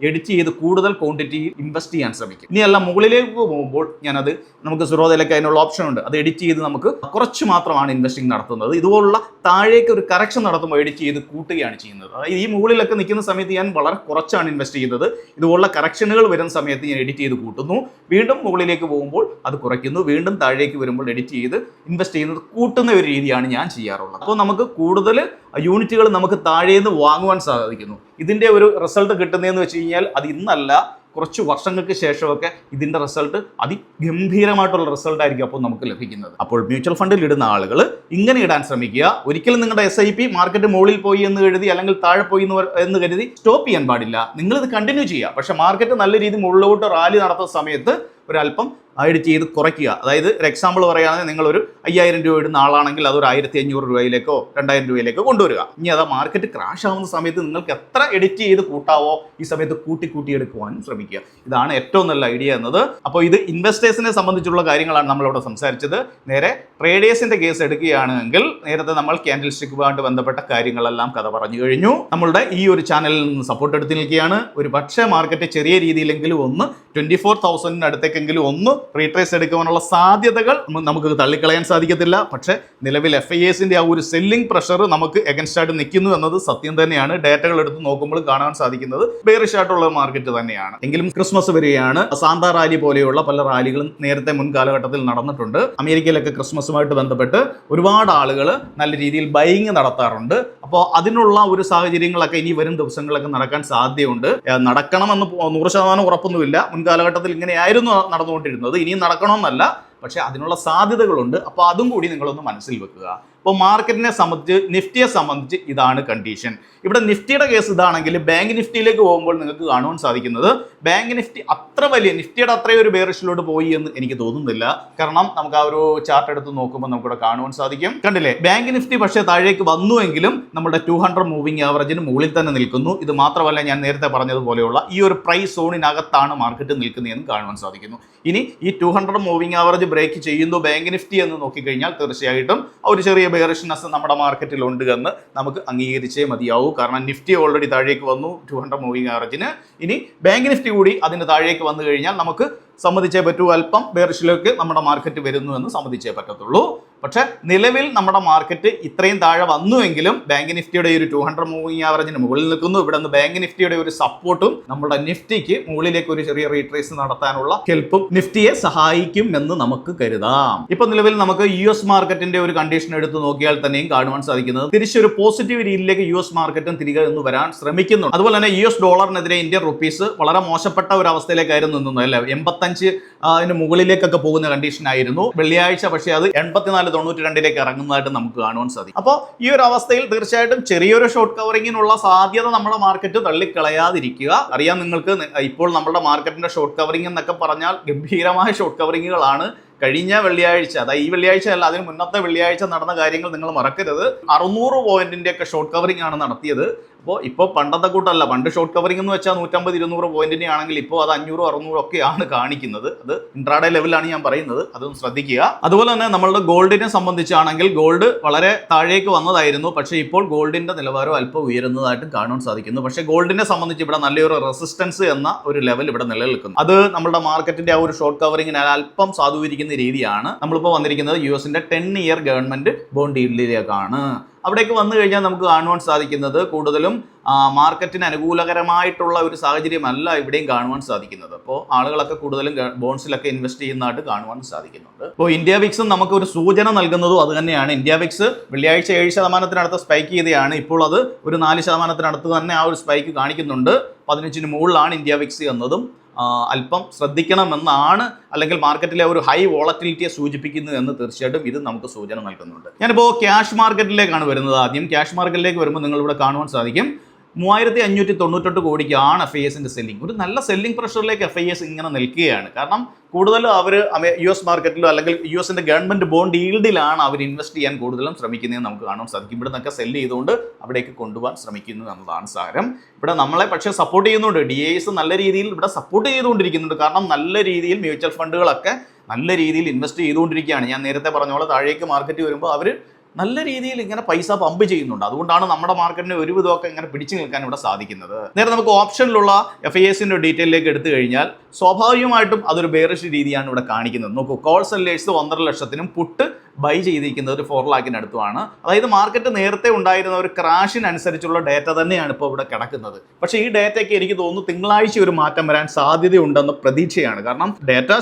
ചെയ്ത് കൂടുതൽ ക്വാണ്ടിറ്റിയിൽ ഇൻവെസ്റ്റ് ചെയ്യാൻ ശ്രമിക്കും. ഇനിയല്ല മുകളിലേക്ക് പോകുമ്പോൾ ഞാനത് നമുക്ക് സുറോദയിലൊക്കെ അതിനുള്ള ഓപ്ഷൻ ഉണ്ട്. അത് എഡിറ്റ് ചെയ്ത് നമുക്ക് കുറച്ച് മാത്രമാണ് ഇൻവെസ്റ്റിംഗ് നടത്തുന്നത്. ഇതുപോലുള്ള താഴേക്ക് ഒരു കറക്ഷൻ നടത്തുമ്പോൾ എഡിറ്റ് ചെയ്ത് കൂട്ടുകയാണ് ചെയ്യുന്നത്. അതായത് ഈ മുകളിലൊക്കെ നിൽക്കുന്ന സമയത്ത് ഞാൻ വളരെ കുറച്ചാണ് ഇൻവെസ്റ്റ് ചെയ്യുന്നത്. ഇതുപോലുള്ള കറക്ഷനുകൾ വരുന്ന സമയത്ത് ഞാൻ എഡിറ്റ് ചെയ്ത് കൂട്ടുന്നു. വീണ്ടും മുകളിലേക്ക് പോകുമ്പോൾ അത് കുറയ്ക്കുന്നു. വീണ്ടും താഴേക്ക് വരുമ്പോൾ എഡിറ്റ് ചെയ്ത് ഇൻവെസ്റ്റ് ചെയ്യുന്നത് കൂട്ടുന്ന ഒരു രീതിയാണ് ഞാൻ ചെയ്യാറുള്ളത്. അപ്പോൾ നമുക്ക് കൂടുതൽ യൂണിറ്റുകൾ നമുക്ക് താഴേന്ന് വാങ്ങുവാൻ സാധിക്കുന്നു. ഇതിൻ്റെ ഒരു റിസൾട്ട് കിട്ടുന്നതെന്ന് വെച്ച് കഴിഞ്ഞാൽ അത് ഇന്നല്ല, കുറച്ച് വർഷങ്ങൾക്ക് ശേഷമൊക്കെ ഇതിൻ്റെ റിസൾട്ട് അതിഗംഭീരമായിട്ടുള്ള റിസൾട്ട് ആയിരിക്കും അപ്പോൾ നമുക്ക് ലഭിക്കുന്നത്. അപ്പോൾ മ്യൂച്വൽ ഫണ്ടിൽ ഇടുന്ന ആളുകൾ ഇങ്ങനെ ഇടാൻ ശ്രമിക്കുക. ഒരിക്കലും നിങ്ങളുടെ SIP മാർക്കറ്റ് മുകളിൽ പോയി എന്ന് കരുതി, അല്ലെങ്കിൽ താഴെ പോയി എന്ന് കരുതി സ്റ്റോപ്പ് ചെയ്യാൻ പാടില്ല. നിങ്ങളിത് കണ്ടിന്യൂ ചെയ്യുക. പക്ഷേ മാർക്കറ്റ് നല്ല രീതിയിൽ മുകളിലോട്ട് റാലി നടത്തുന്ന സമയത്ത് ഒരല്പം എഡിറ്റ് ചെയ്ത് കുറയ്ക്കുക. അതായത് ഒരു എക്സാമ്പിൾ പറയുകയാണെങ്കിൽ നിങ്ങളൊരു 5000 രൂപ ഇടുന്ന ആളാണെങ്കിൽ അതൊരു 1500 രൂപയിലേക്കോ 2000 രൂപയിലേക്കോ കൊണ്ടുവരിക. ഇനി അത് മാർക്കറ്റ് ക്രാഷ് ആവുന്ന സമയത്ത് നിങ്ങൾക്ക് എത്ര എഡിറ്റ് ചെയ്ത് കൂട്ടാവോ ഈ സമയത്ത് കൂട്ടിയെടുക്കുവാനും ശ്രമിക്കുക. ഇതാണ് ഏറ്റവും നല്ല ഐഡിയ എന്നത്. അപ്പോൾ ഇത് ഇൻവെസ്റ്റേഴ്സിനെ സംബന്ധിച്ചുള്ള കാര്യങ്ങളാണ് നമ്മളിവിടെ സംസാരിച്ചത്. നേരെ ട്രേഡേഴ്സിന്റെ കേസ് എടുക്കുകയാണെങ്കിൽ നേരത്തെ നമ്മൾ ക്യാൻഡിൽ സ്റ്റിക്കുമായിട്ട് ബന്ധപ്പെട്ട കാര്യങ്ങളെല്ലാം കഥ പറഞ്ഞു കഴിഞ്ഞു. നമ്മളുടെ ഈ ഒരു ചാനലിൽ നിന്ന് സപ്പോർട്ട് എടുത്ത് നിൽക്കുകയാണ്. ഒരു പക്ഷേ മാർക്കറ്റ് ചെറിയ രീതിയിലെങ്കിലും ഒന്ന് 24,000 അടുത്തേക്കെങ്കിലും ഒന്ന് റീട്രേസ് എടുക്കുവാനുള്ള സാധ്യതകൾ നമുക്ക് തള്ളിക്കളയാൻ സാധിക്കത്തില്ല. പക്ഷേ നിലവിൽ FIAസിന്റെ ആ ഒരു സെല്ലിംഗ് പ്രഷർ നമുക്ക് എഗൻസ്റ്റ് ആയിട്ട് നിൽക്കുന്നു എന്നത് സത്യം തന്നെയാണ്. ഡേറ്റകൾ എടുത്ത് നോക്കുമ്പോൾ കാണാൻ സാധിക്കുന്നത് ബെയറിഷ് ആയിട്ടുള്ള മാർക്കറ്റ് തന്നെയാണ്. എങ്കിലും ക്രിസ്മസ് വരികയാണ്. സാന്താ റാലി പോലെയുള്ള പല റാലികളും നേരത്തെ മുൻ കാലഘട്ടത്തിൽ നടന്നിട്ടുണ്ട്. അമേരിക്കയിലൊക്കെ ക്രിസ്മസുമായിട്ട് ബന്ധപ്പെട്ട് ഒരുപാട് ആളുകൾ നല്ല രീതിയിൽ ബൈയിങ് നടത്താറുണ്ട്. അപ്പോൾ അതിനുള്ള ഒരു സാഹചര്യങ്ങളൊക്കെ ഇനി വരും ദിവസങ്ങളൊക്കെ നടക്കാൻ സാധ്യതയുണ്ട്. നടക്കണമെന്ന് 100% ഉറപ്പൊന്നുമില്ല. മുൻകാലഘട്ടത്തിൽ ഇങ്ങനെയായിരുന്നു നടന്നുകൊണ്ടിരുന്നത്. ഇനിയും നടക്കണമെന്നല്ല, പക്ഷേ അതിനുള്ള സാധ്യതകളുണ്ട്. അപ്പോൾ അതും കൂടി നിങ്ങളൊന്ന് മനസ്സിൽ വെക്കുക. അപ്പോൾ മാർക്കറ്റിനെ സംബന്ധിച്ച്, നിഫ്റ്റിയെ സംബന്ധിച്ച് ഇതാണ് കണ്ടീഷൻ. ഇവിടെ നിഫ്റ്റിയുടെ കേസ് ഇതാണെങ്കിൽ ബാങ്ക് നിഫ്റ്റിയിലേക്ക് പോകുമ്പോൾ നിങ്ങൾക്ക് കാണുവാൻ സാധിക്കുന്നത് ബാങ്ക് നിഫ്റ്റി അത്ര വലിയ നിഫ്റ്റിയുടെ അത്രയും ഒരു ബെയറിഷിലോട്ട് പോയി എന്ന് എനിക്ക് തോന്നുന്നില്ല. കാരണം നമുക്ക് ആ ഒരു ചാർട്ട് എടുത്ത് നോക്കുമ്പോൾ നമുക്കിവിടെ കാണുവാൻ സാധിക്കും. കണ്ടില്ലേ, ബാങ്ക് നിഫ്റ്റി പക്ഷേ താഴേക്ക് വന്നുവെങ്കിലും നമ്മുടെ 200 മൂവിംഗ് ആവറേജിന് മുകളിൽ തന്നെ നിൽക്കുന്നു. ഇത് മാത്രമല്ല, ഞാൻ നേരത്തെ പറഞ്ഞതുപോലെയുള്ള ഈ ഒരു പ്രൈസ് സോണിനകത്താണ് മാർക്കറ്റ് നിൽക്കുന്നതെന്ന് കാണുവാൻ സാധിക്കുന്നു. ഇനി ഈ 200 മൂവിംഗ് ആവറേജ് ബ്രേക്ക് ചെയ്യുന്നു ബാങ്ക് നിഫ്റ്റി എന്ന് നോക്കിക്കഴിഞ്ഞാൽ തീർച്ചയായിട്ടും ഒരു ചെറിയ ബെയറിഷ്നെസ് നമ്മുടെ മാർക്കറ്റിൽ ഉണ്ട് എന്ന് നമുക്ക് അംഗീകരിച്ചേ മതിയാവൂ. കാരണം നിഫ്റ്റി ഓൾറെഡി താഴേക്ക് വന്നു 200 മൂവിംഗ് ആവറേജിന്. ഇനി ബാങ്ക് നിഫ്റ്റി കൂടി അതിന് താഴേക്ക് വന്നു കഴിഞ്ഞാൽ നമുക്ക് സമ്മതിച്ചേ പറ്റൂ, അല്പം ബെയറിഷിലേക്ക് നമ്മുടെ മാർക്കറ്റ് വരുന്നു എന്ന് സമ്മതിച്ചേ പറ്റത്തുള്ളൂ. പക്ഷെ നിലവിൽ നമ്മുടെ മാർക്കറ്റ് ഇത്രയും താഴെ വന്നുവെങ്കിലും ബാങ്ക് നിഫ്റ്റിയുടെ ഒരു 200 മൂവിംഗ് ആവറേജിന് മുകളിൽ നിൽക്കുന്നു. ഇവിടെ നിന്ന് ബാങ്ക് നിഫ്റ്റിയുടെ ഒരു സപ്പോർട്ടും നമ്മുടെ നിഫ്റ്റിക്ക് മുകളിലേക്ക് ഒരു ചെറിയ റീട്രേസ് നടത്താനുള്ള ഹെൽപ്പും നിഫ്റ്റിയെ സഹായിക്കും എന്ന് നമുക്ക് കരുതാം. ഇപ്പൊ നിലവിൽ നമുക്ക് US മാർക്കറ്റിന്റെ ഒരു കണ്ടീഷൻ എടുത്ത് നോക്കിയാൽ തന്നെയും കാണുവാൻ സാധിക്കുന്നത് തിരിച്ചൊരു പോസിറ്റീവ് രീതിയിലേക്ക് US മാർക്കറ്റും തിരികെ നിന്ന് വരാൻ ശ്രമിക്കുന്നുണ്ട്. അതുപോലെ തന്നെ US ഡോളറിനെതിരെ ഇന്ത്യൻ റുപ്പീസ് വളരെ മോശപ്പെട്ട ഒരു അവസ്ഥയിലേക്കായിരുന്നു നിന്നത് അല്ലെ, 85 മുകളിലേക്കൊക്കെ പോകുന്ന കണ്ടീഷൻ ആയിരുന്നു വെള്ളിയാഴ്ച. പക്ഷേ അത് 84.92 ഇറങ്ങുന്നതായിട്ട് നമുക്ക് കാണുവാൻ സാധിക്കും. അപ്പോൾ ഈ ഒരു അവസ്ഥയിൽ തീർച്ചയായിട്ടും ചെറിയൊരു ഷോർട്ട് കവറിങ്ങിനുള്ള സാധ്യത നമ്മുടെ മാർക്കറ്റ് തള്ളിക്കളയാതിരിക്കുക. അറിയാം നിങ്ങൾക്ക്, ഇപ്പോൾ നമ്മുടെ മാർക്കറ്റിന്റെ ഷോർട്ട് കവറിംഗ് എന്നൊക്കെ പറഞ്ഞാൽ ഗംഭീരമായ ഷോർട്ട് കവറിങ്ങുകളാണ്. കഴിഞ്ഞ വെള്ളിയാഴ്ച, അതായത് ഈ വെള്ളിയാഴ്ച അല്ല, അതിന് മുന്നത്തെ വെള്ളിയാഴ്ച നടന്ന കാര്യങ്ങൾ നിങ്ങൾ മറക്കരുത്. 600 പോയിന്റിന്റെ ഒക്കെ ഷോർട്ട് കവറിംഗ് ആണ് നടത്തിയത്. ഇപ്പോൾ പണ്ടത്തെ കൂട്ടല്ല. പണ്ട് ഷോർട്ട് കവറിംഗ് എന്ന് വെച്ചാൽ 150-200 പോയിന്റിനെ ആണെങ്കിൽ ഇപ്പോൾ അത് 500-600 ഒക്കെയാണ് കാണിക്കുന്നത്. അത് ഇൻട്രാഡേ ലെവലാണ് ഞാൻ പറയുന്നത്, അതൊന്ന് ശ്രദ്ധിക്കുക. അതുപോലെ തന്നെ നമ്മളുടെ ഗോൾഡിനെ സംബന്ധിച്ചാണെങ്കിൽ ഗോൾഡ് വളരെ താഴേക്ക് വന്നതായിരുന്നു. പക്ഷേ ഇപ്പോൾ ഗോൾഡിന്റെ നിലവാരം അല്പം ഉയരുന്നതായിട്ടും കാണാൻ സാധിക്കുന്നു. പക്ഷേ ഗോൾഡിനെ സംബന്ധിച്ച് ഇവിടെ നല്ലൊരു റെസിസ്റ്റൻസ് എന്ന ഒരു ലെവൽ ഇവിടെ നിലനിൽക്കുന്നു. അത് നമ്മുടെ മാർക്കറ്റിന്റെ ആ ഒരു ഷോർട്ട് കവറിങ്ങിന് അല്പം സാധൂകരിക്കുന്ന രീതിയാണ്. നമ്മളിപ്പോൾ വന്നിരിക്കുന്നത് യുഎസിന്റെ 10 ഇയർ ഗവൺമെന്റ് ബോണ്ട് ഈൽഡിലേക്കാണ്. അവിടേക്ക് വന്നു കഴിഞ്ഞാൽ നമുക്ക് കാണുവാൻ സാധിക്കുന്നത് കൂടുതലും മാർക്കറ്റിന് അനുകൂലകരമായിട്ടുള്ള ഒരു സാഹചര്യമല്ല ഇവിടെയും കാണുവാൻ സാധിക്കുന്നത്. അപ്പോൾ ആളുകളൊക്കെ കൂടുതലും ബോൺസിലൊക്കെ ഇൻവെസ്റ്റ് ചെയ്യുന്നതായിട്ട് കാണുവാൻ സാധിക്കുന്നുണ്ട്. അപ്പോൾ ഇന്ത്യ വിക്സും നമുക്ക് ഒരു സൂചന നൽകുന്നതും അത് തന്നെയാണ്. ഇന്ത്യ വിക്സ് വെള്ളിയാഴ്ച 7% സ്പൈക്ക് ചെയ്തതാണ്. ഇപ്പോൾ അത് ഒരു 4% തന്നെ ആ ഒരു സ്പൈക്ക് കാണിക്കുന്നുണ്ട്. 15 മുകളിലാണ് ഇന്ത്യ വിക്സ് എന്നതും അല്പം ശ്രദ്ധിക്കണമെന്നാണ്, അല്ലെങ്കിൽ മാർക്കറ്റിലെ ഒരു ഹൈ വോളറ്റിലിറ്റിയെ സൂചിപ്പിക്കുന്നു എന്ന് തീർച്ചയായിട്ടും ഇത് നമുക്ക് സൂചന നൽകുന്നുണ്ട്. ഞാനിപ്പോൾ ക്യാഷ് മാർക്കറ്റിലേക്കാണ് വരുന്നത്. ആദ്യം ക്യാഷ് മാർക്കറ്റിലേക്ക് വരുമ്പോൾ നിങ്ങളിവിടെ കാണുവാൻ സാധിക്കും 3598 കോടിക്കാണ് FISന്റെ സെല്ലിംഗ്. ഒരു നല്ല സെല്ലിംഗ് പ്രഷറിലേക്ക് FIS ഇങ്ങനെ നിൽക്കുകയാണ്. കാരണം കൂടുതലും അവർ US മാർക്കറ്റിലോ അല്ലെങ്കിൽ USന്റെ ഗവൺമെന്റ് ബോണ്ട് ഈൽഡിലാണ് അവർ ഇൻവെസ്റ്റ് ചെയ്യാൻ കൂടുതലും ശ്രമിക്കുന്നതെന്ന് നമുക്ക് കാണാൻ സാധിക്കും. ഇവിടെ നിന്നൊക്കെ സെല്ല് ചെയ്തുകൊണ്ട് അവിടേക്ക് കൊണ്ടുപോകാൻ ശ്രമിക്കുന്നു എന്നതാണ് സാരം. ഇവിടെ നമ്മളെ പക്ഷേ സപ്പോർട്ട് ചെയ്യുന്നുണ്ട്. DIS നല്ല രീതിയിൽ ഇവിടെ സപ്പോർട്ട് ചെയ്തുകൊണ്ടിരിക്കുന്നുണ്ട്. കാരണം നല്ല രീതിയിൽ മ്യൂച്വൽ ഫണ്ടുകളൊക്കെ നല്ല രീതിയിൽ ഇൻവെസ്റ്റ് ചെയ്തുകൊണ്ടിരിക്കുകയാണ്. ഞാൻ നേരത്തെ പറഞ്ഞ പോലെ താഴേക്ക് മാർക്കറ്റ് വരുമ്പോൾ അവർ നല്ല രീതിയിൽ ഇങ്ങനെ പൈസ പമ്പ് ചെയ്യുന്നുണ്ട്. അതുകൊണ്ടാണ് നമ്മുടെ മാർക്കറ്റിന് ഒരുവിധമൊക്കെ ഇങ്ങനെ പിടിച്ചു നിൽക്കാൻ ഇവിടെ സാധിക്കുന്നത്. നേരെ നമുക്ക് ഓപ്ഷനിലുള്ള FISന്റെ ഡീറ്റെയിലേക്ക് എടുത്തു കഴിഞ്ഞാൽ സ്വാഭാവികമായിട്ടും അതൊരു ബെയറിഷ് രീതിയാണ് ഇവിടെ കാണിക്കുന്നത്. നോക്കൂ, കോൾ സെല്ലേഴ്സ് 1.5 ലക്ഷത്തിനും പുട്ട് ബൈ ചെയ്തിരിക്കുന്നത് ഒരു 4 ലാഖിന് അടുത്തുമാണ്. അതായത് മാർക്കറ്റ് നേരത്തെ ഉണ്ടായിരുന്ന ഒരു ക്രാഷിനനുസരിച്ചുള്ള ഡേറ്റ തന്നെയാണ് ഇപ്പോൾ ഇവിടെ കിടക്കുന്നത്. പക്ഷേ ഈ ഡേറ്റയ്ക്ക് എനിക്ക് തോന്നുന്നു തിങ്കളാഴ്ച ഒരു മാറ്റം വരാൻ സാധ്യതയുണ്ടെന്ന പ്രതീക്ഷയാണ്. കാരണം ഡേറ്റ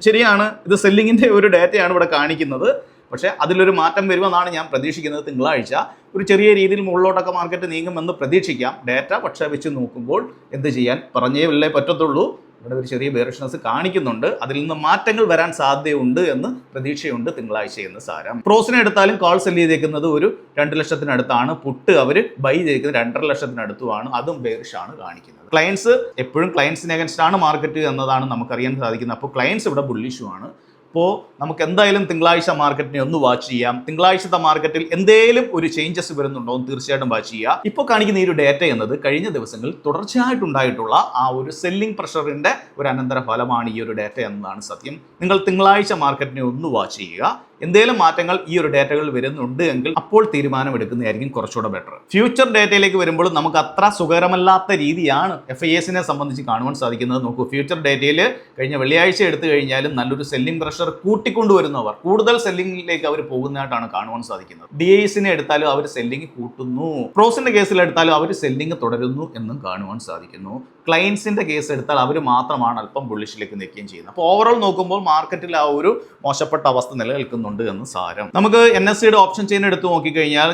ശരിയാണ്, ഇത് സെല്ലിങ്ങിന്റെ ഒരു ഡേറ്റയാണ് ഇവിടെ കാണിക്കുന്നത്. പക്ഷേ അതിലൊരു മാറ്റം വരുമെന്നാണ് ഞാൻ പ്രതീക്ഷിക്കുന്നത്. തിങ്കളാഴ്ച ഒരു ചെറിയ രീതിയിൽ മുകളിലോട്ടൊക്കെ മാർക്കറ്റ് നീങ്ങുമെന്ന് പ്രതീക്ഷിക്കാം. ഡേറ്റ പക്ഷേ വെച്ച് നോക്കുമ്പോൾ എന്ത് ചെയ്യാൻ പറഞ്ഞേ പറ്റത്തുള്ളൂ. ഇവിടെ ഒരു ചെറിയ ബെയറിഷ്നെസ് കാണിക്കുന്നുണ്ട്. അതിൽ നിന്ന് മാറ്റങ്ങൾ വരാൻ സാധ്യതയുണ്ട് എന്ന് പ്രതീക്ഷയുണ്ട് തിങ്കളാഴ്ച എന്ന് സാരം. പ്രോസിനെ എടുത്താലും കോൾ സെല്ല് ചെയ്തേക്കുന്നത് ഒരു 2 ലക്ഷത്തിനടുത്താണ്. പുട്ട് അവർ ബൈ ചെയ്തേക്കുന്നത് 2.5 ലക്ഷത്തിനടുത്തുമാണ്. അതും ബെയറിഷാണ് കാണിക്കുന്നത്. ക്ലയൻസ് എപ്പോഴും ക്ലയൻസിന് അഗൻസ്റ്റ് ആണ് മാർക്കറ്റ് എന്നതാണ് നമുക്കറിയാൻ സാധിക്കുന്നത്. അപ്പോൾ ക്ലയൻസ് ഇവിടെ ബുള്ളിഷുമാണ്. അപ്പോൾ നമുക്ക് എന്തായാലും തിങ്കളാഴ്ച മാർക്കറ്റിനെ ഒന്ന് വാച്ച് ചെയ്യാം. തിങ്കളാഴ്ചത്തെ മാർക്കറ്റിൽ എന്തെങ്കിലും ഒരു ചേഞ്ചസ് വരുന്നുണ്ടോ എന്ന് തീർച്ചയായിട്ടും വാച്ച് ചെയ്യുക. ഇപ്പോൾ കാണിക്കുന്ന ഈ ഒരു ഡേറ്റ എന്നത് കഴിഞ്ഞ ദിവസങ്ങളിൽ തുടർച്ചയായിട്ടുണ്ടായിട്ടുള്ള ആ ഒരു സെല്ലിംഗ് പ്രഷറിന്റെ ഒരു അനന്തര ഫലമാണ് ഈ ഒരു ഡേറ്റ എന്നതാണ് സത്യം. നിങ്ങൾ തിങ്കളാഴ്ച മാർക്കറ്റിനെ ഒന്ന് വാച്ച് ചെയ്യുക. എന്തെങ്കിലും മാറ്റങ്ങൾ ഈ ഒരു ഡേറ്റകൾ വരുന്നുണ്ട് എങ്കിൽ അപ്പോൾ തീരുമാനമെടുക്കുന്നതായിരിക്കും കുറച്ചുകൂടെ ബെറ്റർ. ഫ്യൂച്ചർ ഡേറ്റയിലേക്ക് വരുമ്പോൾ നമുക്ക് അത്ര സുഖകരമല്ലാത്ത രീതിയാണ് FISനെ സംബന്ധിച്ച് കാണുവാൻ സാധിക്കുന്നത്. നോക്കൂ, ഫ്യൂച്ചർ ഡേറ്റയിൽ കഴിഞ്ഞ വെള്ളിയാഴ്ച എടുത്തു കഴിഞ്ഞാലും നല്ലൊരു സെല്ലിംഗ് പ്രഷർ കൂട്ടിക്കൊണ്ടുവരുന്നവർ കൂടുതൽ സെല്ലിംഗിലേക്ക് അവർ പോകുന്നതായിട്ടാണ് കാണുവാൻ സാധിക്കുന്നത്. DISനെ എടുത്താലും അവർ സെല്ലിംഗ് കൂട്ടുന്നു. പ്രോസിന്റെ കേസിൽ എടുത്താലും അവർ സെല്ലിംഗ് തുടരുന്നു എന്നും കാണുവാൻ സാധിക്കുന്നു. ക്ലയൻസിന്റെ കേസ് എടുത്താൽ അവർ മാത്രമാണ് അല്പം ബുള്ളിഷിലേക്ക് നിൽക്കുകയും ചെയ്യുന്നത്. അപ്പോൾ ഓവറോൾ നോക്കുമ്പോൾ മാർക്കറ്റിൽ ആ ഒരു മോശപ്പെട്ട അവസ്ഥ നിലനിൽക്കുന്നുണ്ട് എന്ന് സാരം. നമുക്ക് NSEയുടെ ഓപ്ഷൻ ചെയിൻ എടുത്ത് നോക്കിക്കഴിഞ്ഞാൽ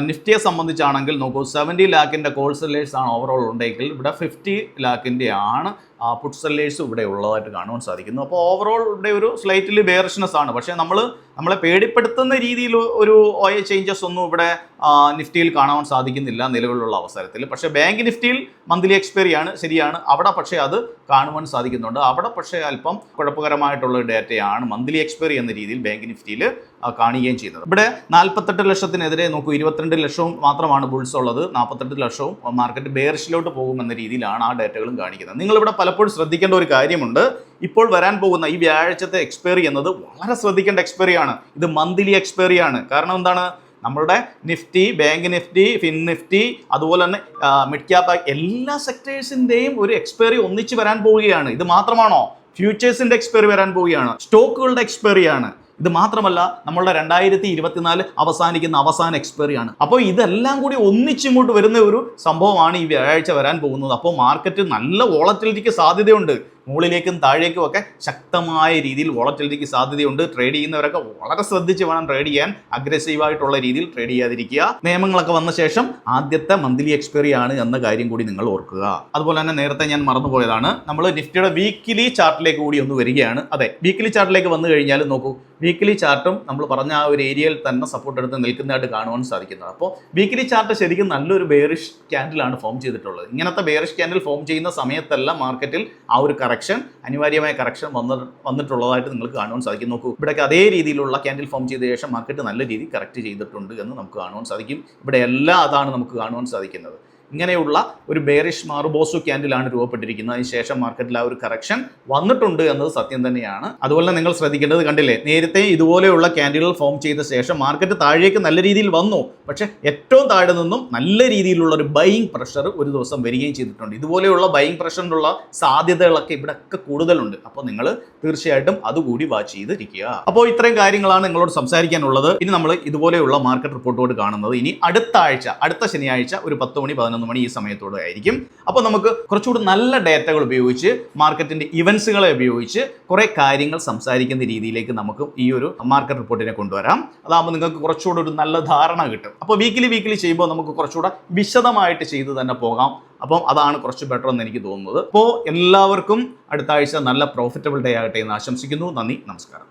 നിഫ്റ്റിയെ സംബന്ധിച്ചാണെങ്കിൽ നോക്കൂ, 70 ലാഖിന്റെ കോൾ സെല്ലേഴ്സ് ആണ് ഓവറോൾ ഉണ്ടെങ്കിൽ ഇവിടെ 50 ലാഖിന്റെ ആണ് പുട്ട് സെല്ലേഴ്സ് ഇവിടെ ഉള്ളതായിട്ട് കാണുവാൻ സാധിക്കുന്നു. അപ്പോൾ ഓവറോൾ ഇവിടെ ഒരു സ്ലൈറ്റ്ലി ബെയറിഷ്നെസ് ആണ്. പക്ഷേ നമ്മളെ പേടിപ്പെടുത്തുന്ന രീതിയിൽ ഒരു ചേഞ്ചസ് ഒന്നും ഇവിടെ നിഫ്റ്റിയിൽ കാണാൻ സാധിക്കുന്നില്ല നിലവിലുള്ള അവസരത്തിൽ. പക്ഷേ ബാങ്ക് നിഫ്റ്റിയിൽ മന്ത്ലി എക്സ്പയറിയാണ്, ശരിയാണ്. അവിടെ പക്ഷേ അത് കാണുവാൻ സാധിക്കുന്നുണ്ട്. അവിടെ പക്ഷേ അല്പം കുഴപ്പകരമായിട്ടുള്ള ഡേറ്റയാണ് മന്ത്ലി എക്സ്പയറി എന്ന രീതിയിൽ ബാങ്ക് നിഫ്റ്റിയിൽ കാണുകയും ചെയ്യുന്നത്. ഇവിടെ 48 ലക്ഷത്തിനെതിരെ നോക്കൂ, 22 ലക്ഷവും മാത്രമാണ് ബുൾസ് ഉള്ളത്. 48 ലക്ഷവും മാർക്കറ്റ് ബെയറിഷിലോട്ട് പോകുമെന്ന രീതിയിലാണ് ആ ഡേറ്റകളും കാണിക്കുന്നത്. നിങ്ങളിവിടെ പലപ്പോഴും ശ്രദ്ധിക്കേണ്ട ഒരു കാര്യമുണ്ട്. ഇപ്പോൾ വരാൻ പോകുന്ന ഈ വ്യാഴാഴ്ചത്തെ എക്സ്പയറി എന്നത് വളരെ ശ്രദ്ധിക്കേണ്ട എക്സ്പയറി ആണ്. ഇത് മന്ത്ലി എക്സ്പയറി ആണ്. കാരണം എന്താണ്, നമ്മളുടെ nifty, bank nifty, fin nifty, അതുപോലെ തന്നെ മിഡ് ക്യാപ് എല്ലാ സെക്ടേഴ്സിന്റെയും ഒരു എക്സ്പയറി ഒന്നിച്ച് വരാൻ പോവുകയാണ്. ഇത് മാത്രമാണോ? ഫ്യൂച്ചേഴ്സിന്റെ എക്സ്പയറി വരാൻ പോവുകയാണ്, സ്റ്റോക്കുകളുടെ എക്സ്പയറിയാണ്. ഇത് മാത്രമല്ല, നമ്മളുടെ 2024 അവസാന എക്സ്പയറിയാണ്. അപ്പോൾ ഇതെല്ലാം കൂടി ഒന്നിച്ചിങ്ങോട്ട് വരുന്ന ഒരു സംഭവമാണ് ഈ വ്യാഴാഴ്ച വരാൻ പോകുന്നത്. അപ്പോൾ മാർക്കറ്റ് നല്ല വോളറ്റിലിറ്റിക്ക് സാധ്യതയുണ്ട്. മുകളിലേക്കും താഴേക്കും ഒക്കെ ശക്തമായ രീതിയിൽ വോളറ്റിലിറ്റിക്ക് സാധ്യതയുണ്ട്. ട്രേഡ് ചെയ്യുന്നവരൊക്കെ വളരെ ശ്രദ്ധിച്ച് വേണം ട്രേഡ് ചെയ്യാൻ. അഗ്രസീവായിട്ടുള്ള രീതിയിൽ ട്രേഡ് ചെയ്യാതിരിക്കുക. നിയമങ്ങളൊക്കെ വന്ന ശേഷം ആദ്യത്തെ മന്ത്ലി എക്സ്പയറി ആണ് എന്ന കാര്യം കൂടി നിങ്ങൾ ഓർക്കുക. അതുപോലെ തന്നെ നേരത്തെ ഞാൻ മറന്നുപോയതാണ്, നമ്മൾ നിഫ്റ്റിയുടെ വീക്കിലി ചാർട്ടിലേക്ക് കൂടി ഒന്ന് വരികയാണ്. അതെ, വീക്കിലി ചാർട്ടിലേക്ക് വന്നു കഴിഞ്ഞാൽ നോക്കൂ, വീക്കിലി ചാർട്ടും നമ്മൾ പറഞ്ഞ ആ ഒരു ഏരിയയിൽ തന്നെ സപ്പോർട്ട് എടുത്ത് നിൽക്കുന്നതായിട്ട് കാണുവാൻ സാധിക്കുന്നത്. അപ്പോൾ വീക്കിലി ചാർട്ട് ശരിക്കും നല്ലൊരു ബെയറിഷ് ക്യാൻഡിലാണ് ഫോം ചെയ്തിട്ടുള്ളത്. ഇങ്ങനത്തെ ബെയറിഷ് ക്യാൻഡിൽ ഫോം ചെയ്യുന്ന സമയത്തെല്ലാം മാർക്കറ്റിൽ ആ ഒരു അനിവാര്യമായ കറക്ഷൻ വന്നിട്ടുള്ളതായിട്ട് നിങ്ങൾക്ക് കാണുവാൻ സാധിക്കും. നോക്കൂ, ഇവിടെയൊക്കെ അതേ രീതിയിലുള്ള ക്യാൻഡിൽ ഫോം ചെയ്ത ശേഷം മാർക്കറ്റ് നല്ല രീതിയിൽ കറക്റ്റ് ചെയ്തിട്ടുണ്ട് എന്ന് നമുക്ക് കാണുവാൻ സാധിക്കും. ഇവിടെ എല്ലാം അതാണ് നമുക്ക് കാണുവാൻ സാധിക്കുന്നത്. ഇങ്ങനെയുള്ള ഒരു ബെയറിഷ് മാർബോസു ക്യാൻഡിലാണ് രൂപപ്പെട്ടിരിക്കുന്നത്. അതിനുശേഷം മാർക്കറ്റിൽ ആ ഒരു കറക്ഷൻ വന്നിട്ടുണ്ട് എന്നത് സത്യം തന്നെയാണ്. അതുപോലെ നിങ്ങൾ ശ്രദ്ധിക്കേണ്ടത്, കണ്ടില്ലേ, നേരത്തെ ഇതുപോലെയുള്ള ക്യാൻഡിലുകൾ ഫോം ചെയ്ത ശേഷം മാർക്കറ്റ് താഴേക്ക് നല്ല രീതിയിൽ വന്നു. പക്ഷേ ഏറ്റവും താഴെ നിന്നും നല്ല രീതിയിലുള്ള ഒരു ബൈയിങ് പ്രഷർ ഒരു ദിവസം വരികയും ചെയ്തിട്ടുണ്ട്. ഇതുപോലെയുള്ള ബൈയിങ് പ്രഷറിനുള്ള സാധ്യതകളൊക്കെ ഇവിടെയൊക്കെ കൂടുതലുണ്ട്. അപ്പോൾ നിങ്ങൾ തീർച്ചയായിട്ടും അതുകൂടി വാച്ച് ചെയ്തിരിക്കുക. അപ്പോൾ ഇത്രയും കാര്യങ്ങളാണ് നിങ്ങളോട് സംസാരിക്കാനുള്ളത്. ഇനി നമ്മൾ ഇതുപോലെയുള്ള മാർക്കറ്റ് റിപ്പോർട്ടോട് കാണുന്നത് ഇനി അടുത്ത ശനിയാഴ്ച ഒരു 10 മണി 11 മണി ഈ സമയത്തോടെ ആയിരിക്കും. അപ്പോൾ നമുക്ക് കുറച്ചുകൂടി നല്ല ഡേറ്റകൾ ഉപയോഗിച്ച്, മാർക്കറ്റിന്റെ ഇവന്റ്സുകളെ ഉപയോഗിച്ച് കുറേ കാര്യങ്ങൾ സംസാരിക്കുന്ന രീതിയിലേക്ക് നമുക്ക് ഈ ഒരു മാർക്കറ്റ് റിപ്പോർട്ടിനെ കൊണ്ടുവരാം. അതാകുമ്പോൾ നിങ്ങൾക്ക് കുറച്ചുകൂടി ഒരു നല്ല ധാരണ കിട്ടും. അപ്പോൾ വീക്കിലി ചെയ്യുമ്പോൾ നമുക്ക് കുറച്ചുകൂടെ വിശദമായിട്ട് ചെയ്ത് തന്നെ പോകാം. അപ്പം അതാണ് കുറച്ച് ബെറ്റർ എന്ന് എനിക്ക് തോന്നുന്നത്. അപ്പോൾ എല്ലാവർക്കും അടുത്ത ആഴ്ച നല്ല പ്രോഫിറ്റബിൾ ഡേ ആകട്ടെ എന്ന് ആശംസിക്കുന്നു. നന്ദി, നമസ്കാരം.